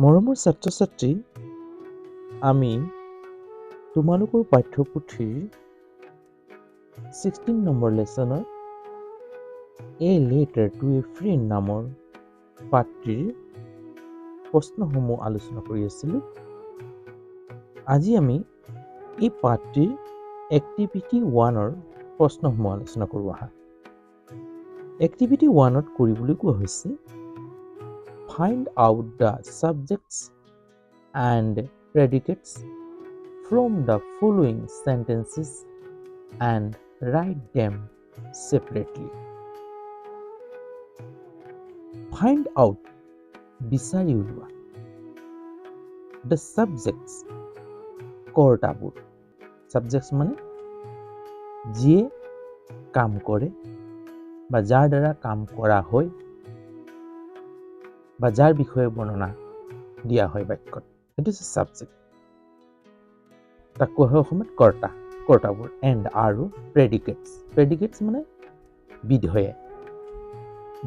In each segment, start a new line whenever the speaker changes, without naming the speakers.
মৰমৰ ছাত্ৰ-ছাত্ৰী, আমি তোমালোকৰ পাঠ্যপুথিৰ 16 number লেচনৰ A Letter to a Friend নামৰ পাঠটিৰ প্ৰশ্নসমূহ আলোচনা কৰি আছিলোঁ। আজি আমি এই পাঠটিৰ এক্টিভিটি 1ৰ প্ৰশ্নসমূহ আলোচনা কৰোঁ আহা। এক্টিভিটি 1ত কৰিবলৈ কোৱা হৈছে Find out the subjects and predicates from the following sentences and write them separately. Find out, বিচাৰি উলিওৱা, the subjects, কৰ্তাবোৰ। Subjects মানে যিয়ে কাম কৰে বা যাৰ দ্বাৰা কাম কৰা হয় বা যাৰ বিষয়ে বৰ্ণনা দিয়া হয় বাক্যত, সেইটো হৈছে সাবজেক্ট। তাক কোৱা হয় অসমীয়াত কৰ্তা, কৰ্তাবোৰ। এণ্ড আৰু প্ৰেডিকেটছ, প্ৰেডিকেটছ মানে বিধেয়,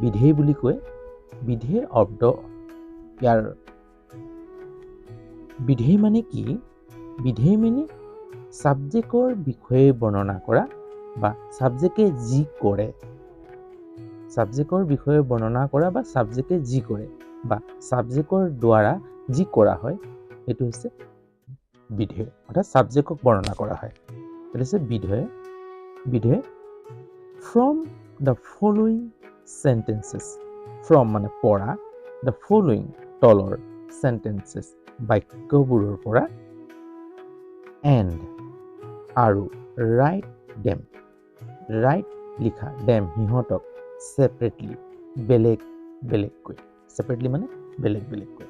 বিধেয় বুলি কয়। বিধেয় শব্দ ইয়াৰ বিধেয় মানে কি? বিধেয় মানে সাবজেক্টৰ বিষয়ে বৰ্ণনা কৰা বা সাবজেক্টে যি কৰে, সাবজেক্টৰ বিষয়ে বৰ্ণনা কৰা বা সাবজেক্টে যি কৰে বা সাবজেক্টৰ দ্বাৰা যি কৰা হয় সেইটো হৈছে বিধেয়, অৰ্থাৎ সাবজেক্টক বৰ্ণনা কৰা হয়। সেইটো হৈছে বিধেয়। বিধেয় from the following sentences, from মানে পৰা, দ্য ফলোইং তলৰ সেন্টেন্সেস বাক্যবোৰৰ পৰা, এণ্ড আৰু ৰাইট দেম, ৰাইট লিখা, দেম সিহঁতক, সেপাৰেটলি বেলেগ বেলেগকৈ, সেপাৰেটলি মানে বেলেগ বেলেগকৈ।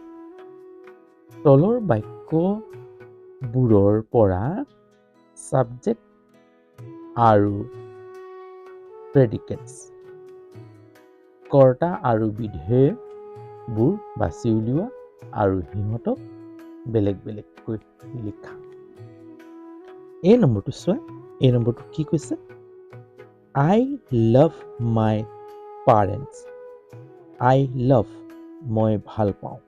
তলৰ বাক্যবোৰৰ পৰা সাবজেক্ট আৰু প্ৰেডিকেটছ, কৰ্তা আৰু বিধেয়বোৰ বাছি উলিওৱা আৰু সিহঁতক বেলেগ বেলেগকৈ লিখা। এই নম্বৰটো চোৱা, এই নম্বৰটো কি কৈছে? I love my parents. I love, মই ভাল পাওঁ।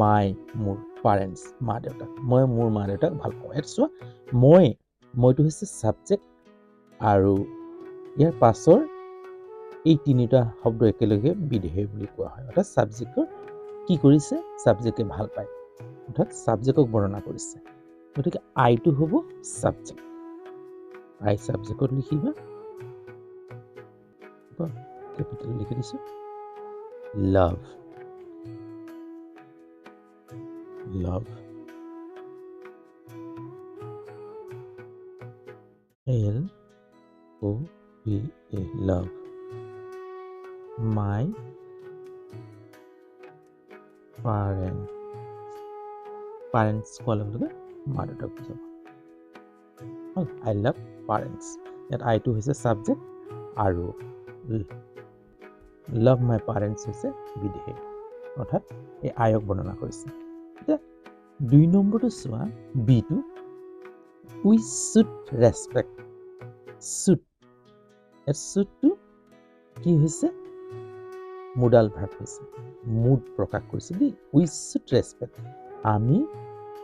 My, মোৰ, parents, মা দেউতাক। মই মোৰ মা দেউতাক ভাল পাওঁ। এটা চোৱা, মইটো হৈছে সাবজেক্ট আৰু ইয়াৰ পাছৰ এই তিনিটা শব্দ একেলগে বিধেয় বুলি কোৱা হয়। অৰ্থাৎ সাবজেক্টৰ কি কৰিছে? সাবজেক্টে ভাল পায়, অৰ্থাৎ সাবজেক্টক বৰ্ণনা কৰিছে। গতিকে আইটো হ'ব সাবজেক্ট। আই সাবজেক্টত লিখিবা, কেপিটেল লিখি দিছো, লাভ, লাভ, L-O-V-A, love, my parents, parents কোৱাৰ লগে লগে মা দেউতাক বুজাব। I love parents, ইয়াত আইটো হৈছে সাবজেক্ট আৰু love my parents হৈছে বিধেয়, অৰ্থাৎ এই আয়ক বৰ্ণনা কৰিছে। এতিয়া 2 নম্বৰটো চোৱা, বিটো, we should respect, should, টো কি হৈছে? মোডাল ভাৰ্ব হৈছে, মুড প্ৰকাশ কৰিছে দেই। we should respect, আমি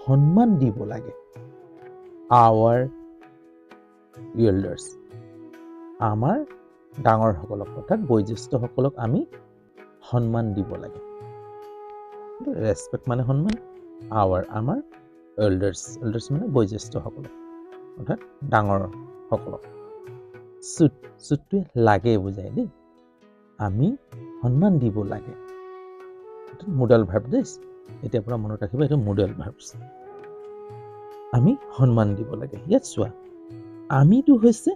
সন্মান দিব লাগে, our elders, আমাৰ ডাঙৰ সকলক, অৰ্থাৎ বয়োজ্যেষ্ঠসকলক আমি সন্মান দিব লাগে। ৰেসপেক্ট মানে সন্মান, আমাৰ elders মানে বয়োজ্যেষ্ঠসকলক, অৰ্থাৎ ডাঙৰ সকলক। should লাগে বুজায় দেই, আমি সন্মান দিব লাগে, মোডাল ভাৰ্ব দেই। এতিয়াৰ পৰা মনত ৰাখিবা, এইটো মোডাল ভাৰ্ব, আমি সন্মান দিব লাগে। ইয়াত চোৱা, আমিটো হৈছে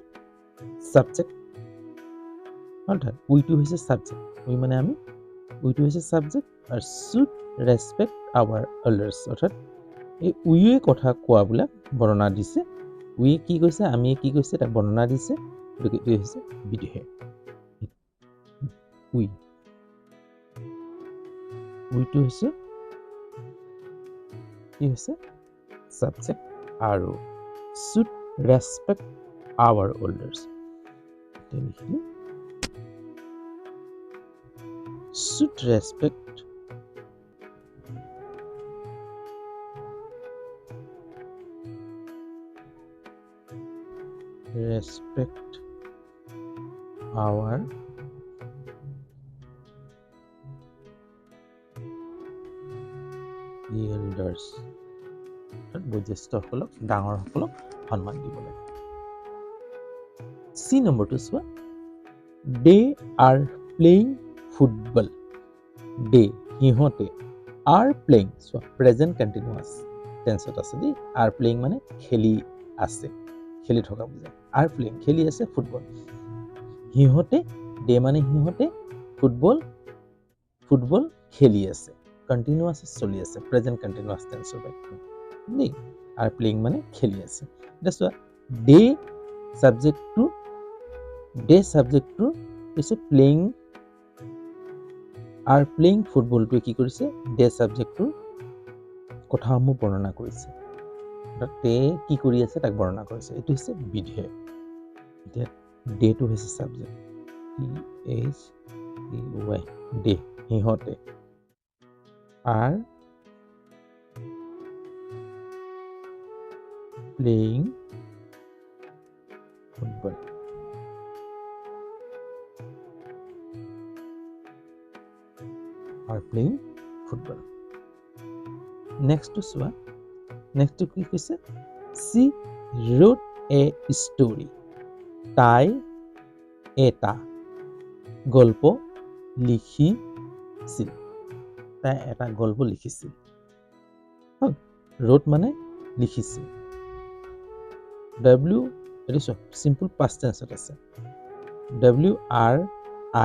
সাবজেক্ট, অৰ্থাৎ উইটো হৈছে সাবজেক্ট, উই মানে আমি, উইটো হৈছে সাবজেক্ট আৰু should respect our elders, অৰ্থাৎ এই উইয়ে কথা কোৱাবিলাক বৰ্ণনা দিছে। উইয়ে কি কৈছে, আমিয়ে কি কৈছে তাক বৰ্ণনা দিছে, গতিকে এইটো হৈছে বিধেয়। উইটো হৈছে কি হৈছে? সাবজেক্ট আৰু should respect our elders, should respect respect our elders বয়োজ্যেষ্ঠসকলক ডাঙৰসকলক সন্মান দিব লাগে সি নম্বৰটো চোৱা they are playing football they সিহঁতে are playing so present continuous tense আছে দি are playing মানে খেলি আছে খেলি থকা বুজায় are playing খেলি আছে ফুটবল সিহঁতে they মানে সিহঁতে ফুটবল খেলি আছে continuous চলি আছে present continuous tense বাক্য দি are playing মানে খেলি আছে এটা চোৱা they subject to is playing are playing football to কি কৰিছে they subject to কথাসমূহ বৰ্ণনা কৰিছে তে কি কৰি আছে তাক বৰ্ণনা কৰিছে এটো হৈছে বিধেয় এতিয়া they to হৈছে subject is y they সিহঁতে are playing football are playing football next to swa next to কি কৈছে she wrote a story তাই এটা গল্প লিখিছিল তাই এটা গল্প লিখিছিল wrote মানে লিখিছিল w এটা simple past tense আছে w r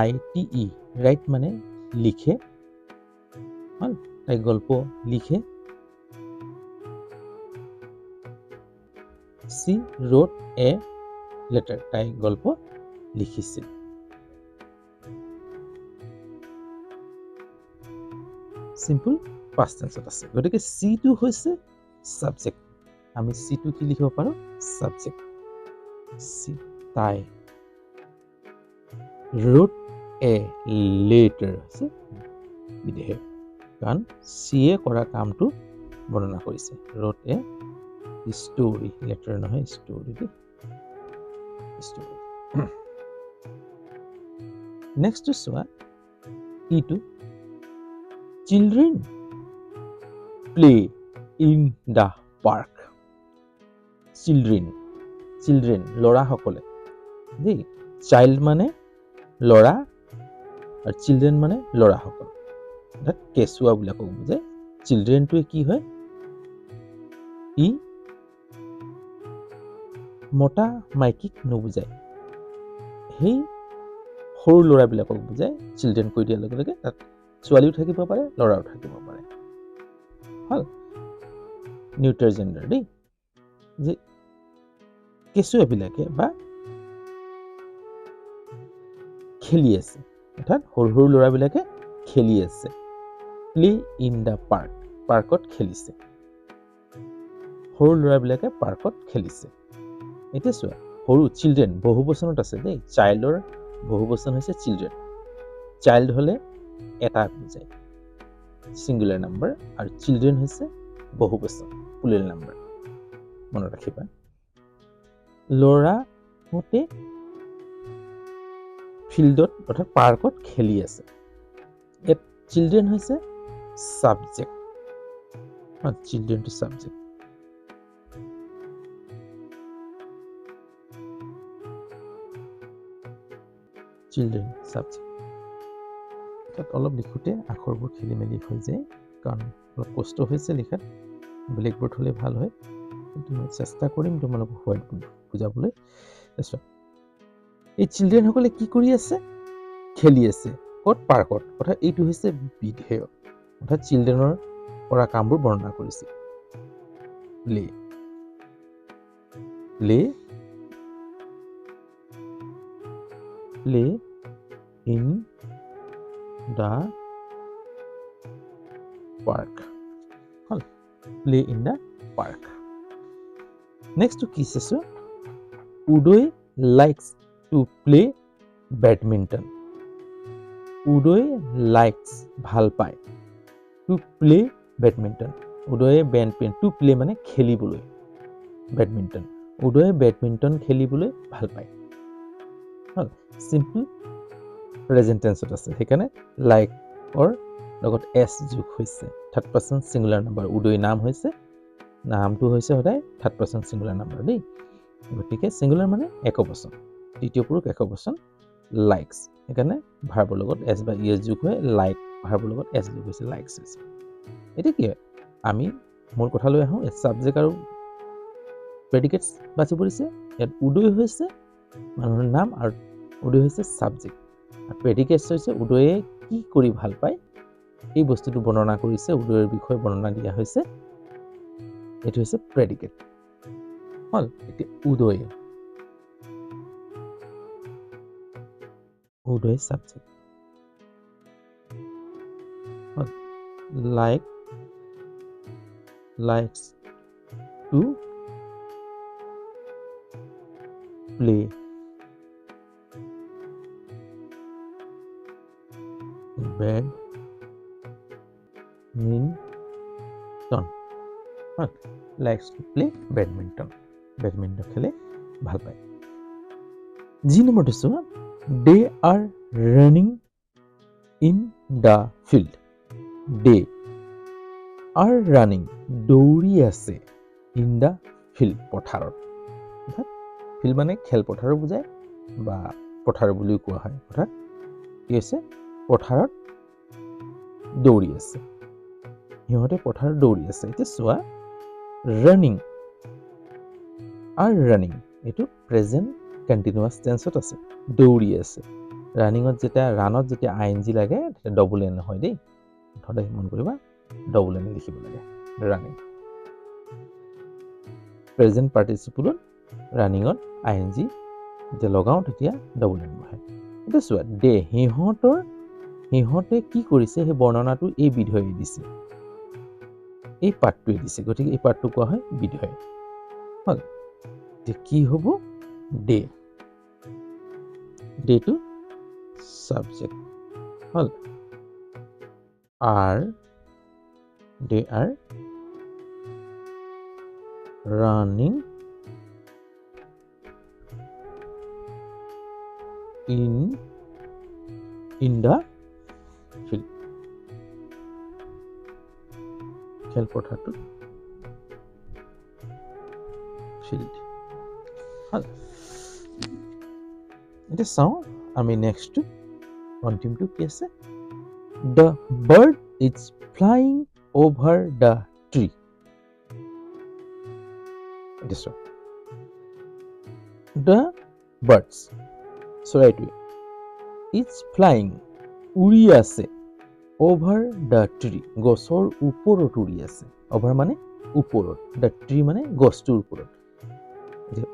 i t e write মানে লিখে তাই গল্প লিখে she wrote a letter তাই গল্প লিখিছিল simple past tense আছে গতিকে c টো হৈছে subject আমি c টো কি লিখিব পাৰো subject c তাই wrote a letter আছে বিধেয় কাৰণ সিয়ে কৰা কামটো বৰ্ণনা কৰিছে wrote a story letter নহয় story next to soa e2 children play in the park children লৰা সকলে দেই child মানে লৰা আৰু children মানে লৰা সকল এটা কেঁচুৱা বুলি কওঁ যে চিলড্ৰেন টো কি হয় ই মোটা মাইকিক নুবুজায় সেই সৰু ল'ৰাবিলাকক বুজায় চিলড্ৰেন কৈ দিয়াৰ লগে লগে তাত ছোৱালীও থাকিব পাৰে ল'ৰাও থাকিব পাৰে হল নিউট্ৰেল জেন্ডাৰ দেই যে কেঁচুৱাবিলাকে বা খেলি আছে অৰ্থাৎ সৰু সৰু ল'ৰাবিলাকে খেলি আছে play in the park পাৰ্কত খেলিছে সৰু ল'ৰাবিলাকে পাৰ্কত খেলিছে এতিয়া চোৱা সৰু চিলড্ৰেন বহুবচনত আছে দেই চাইল্ডৰ বহুবচন হৈছে চিলড্ৰেন চাইল্ড হলে এটা বুজায় সিঙ্গুলাৰ নাম্বাৰ আৰু চিলড্ৰেন হৈছে বহুবচন প্লুৰেল নাম্বাৰ মনত ৰাখিবা ল'ৰা হতে ফিল্ডত অৰ্থাৎ পাৰ্কত খেলি আছে চিলড্ৰেন হৈছে subject not children to subject children subject তাত অলপ লিখোতে আখৰবোৰ খেলি মেলি হৈ যায় কাৰণ অলপ কষ্ট হৈছে লিখাত ব্লেকবোৰ্ড হলে ভাল হয় কিন্তু মই চেষ্টা কৰিম তোমালোকক হোৱাইট বোৰ্ড বুজাবলৈ এই চিলড্ৰেন সকলে কি কৰি আছে খেলি আছে ক'ত পাৰ্কত অৰ্থাৎ এইটো হৈছে বিধেয় অৰ্থাৎ চিলড্ৰেনৰ কৰা কামবোৰ বৰ্ণনা কৰিছে প্লে ইন দা পাৰ্ক হল play in the park next to কি আছে Uday likes to play badminton Uday likes ভাল পায় টু প্লে বেডমিণ্টন উদয়ে বেডমিণ্টন টু প্লে মানে খেলিবলৈ বেডমিণ্টন উদয়ে বেডমিণ্টন খেলিবলৈ ভাল পায় হল সিম্পল প্ৰেজেন্ট টেন্সত আছে সেইকাৰণে লাইকৰ লগত এছ যোগ হৈছে থাৰ্ড পাৰ্চন সিঙ্গুলাৰ নাম্বাৰ উদয় নাম হৈছে নামটো হৈছে সদায় থাৰ্ড পাৰ্চন সিঙ্গুলাৰ নাম্বাৰ দেই গতিকে সিঙ্গুলাৰ মানে একবচন তৃতীয় পুৰুষ একবচন লাইকস সেইকাৰণে ভাৰ্বৰ লগত এছ বা ইএছ যোগ হৈ লাইক ভাৰ্বৰ লগত এছ যোগ হৈছে লাইকস এতিয়া কি হয় আমি মূল কথালৈ আহোঁ সাবজেক্ট আৰু প্ৰেডিকেটছ বাছি পৰিছে ইয়াত উদয় হৈছে মানুহৰ নাম আৰু উদয় হৈছে সাবজেক্ট আৰু প্ৰেডিকেটছ হৈছে উদয়ে কি কৰি ভাল পায় এই বস্তুটো বৰ্ণনা কৰিছে উদয়ৰ বিষয়ে বৰ্ণনা দিয়া হৈছে এইটো হৈছে প্ৰেডিকেট হল এতিয়া উদয় subject likes to play badminton likes to play badminton খেলে ভাল পায় জি নম্বৰটো চোৱা they are running in the field they are running দৌৰি আছে in the field পথাৰত ফিল্ড মানে খেলপথাৰো বুজায় বা পথাৰ বুলিও কোৱা হয় অৰ্থাৎ কি হৈছে পথাৰত দৌৰি আছে সিহঁতে পথাৰত দৌৰি আছে এতিয়া চোৱা ৰানিং এইটো প্ৰেজেন্ট কণ্টিনিউয়াছ টেন্সত আছে দৌৰি আছে ৰানিঙত যেতিয়া আইএনজি লাগে তেতিয়া ডবল এন হয় দেই সদায় মন কৰিবা ডবল এন লিখিব লাগে ৰানিং প্ৰেজেন্ট পাৰ্টিচিপলত ৰানিঙত আইএনজি যেতিয়া লগাওঁ তেতিয়া ডবল এন বহে এতিয়া চোৱা দে সিহঁতে কি কৰিছে সেই বৰ্ণনাটো এই বিধেয়ে দিছে এই পাঠটোৱে দিছে গতিকে এই পাঠটো কোৱা হয় বিধেয় হল যে কি হ'ব ডেটো সাবজেক্ট হল they are running in the field খেলপথাৰটোত ফিল্ড হল এতিয়া চাওঁ আমি নেক্সট অন্তিমটো কি আছে the bird is flying over the tree this one the birds চৰাইটোৱে is flying উৰি আছে over the tree গছৰ ওপৰত উৰি আছে over মানে ওপৰত the tree মানে গছটোৰ ওপৰত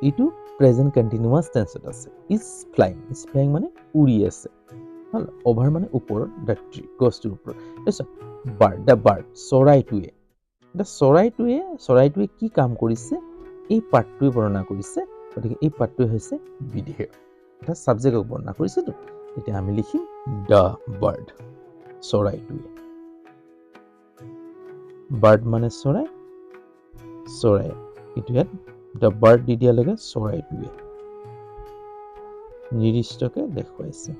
এইটো প্ৰেজেন্ট কণ্টিনিউয়াছ টেন্সত আছে is flying মানে উৰি আছে হল over মানে ওপৰত the tree গছটোৰ ওপৰত the bird চৰাইটোৱে কি কাম কৰিছে এই পাঠটোৱে বৰ্ণনা কৰিছে গতিকে এই পাঠটোৱে হৈছে বিধেয় এটা সাবজেক্টক বৰ্ণনা কৰিছে তো এতিয়া আমি লিখিম the bird চৰাইটোৱে বাৰ্ড মানে চৰাই এইটো ইয়াত the bird দি দিয়া লগে চৰাইটোৱে নিৰ্দিষ্টকে দেখুৱাইছে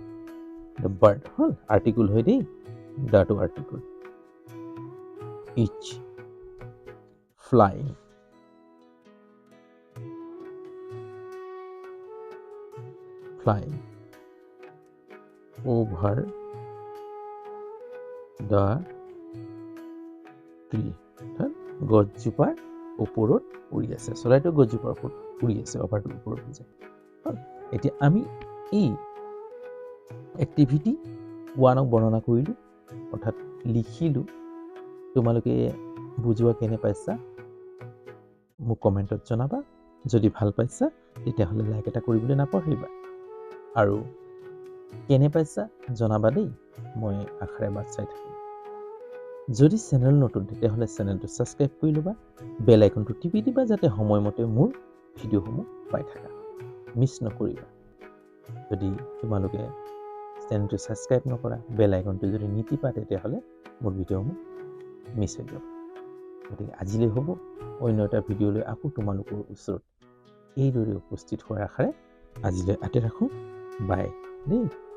the bird হল আৰ্টিকল হয় দেই the to article each flying over the tree গছজোপাৰ ওপৰত উৰি আছে চৰাইটো গছজোপাৰ ওপৰত উৰি আছে অভাৰটোৰ ওপৰত বুজায় এতিয়া আমি এই এক্টিভিটি 1ক বৰ্ণনা কৰিলোঁ অৰ্থাৎ লিখিলোঁ তোমালোকে বুজোৱা কেনে পাইছা মোক কমেণ্টত জনাবা যদি ভাল পাইছা তেতিয়াহ'লে লাইক এটা কৰিবলৈ নাপাহৰিবা আৰু কেনে পাইছা জনাবা দেই মই আখৰে বাট চাই থাকিম যদি চেনেল নতুন তেতিয়াহ'লে চেনেলটো ছাবস্ক্ৰাইব কৰি ল'বা বেল আইকনটো টিপি দিবা যাতে সময়মতে মোৰ ভিডিঅ'সমূহ পাই থাকা মিছ নকৰিবা যদি তোমালোকে চেনেলটো ছাবস্ক্ৰাইব নকৰা বেল আইকনটো যদি নিটিপা তেতিয়াহ'লে মোৰ ভিডিঅ'সমূহ মিছ হৈ যাব গতিকে আজিলৈ হ'ব অন্য এটা ভিডিঅ'লৈ আকৌ তোমালোকৰ ওচৰত এইদৰে উপস্থিত হোৱাৰ আশাৰে আজিলৈ আঁতৰি ৰাখোঁ। বাই দেই।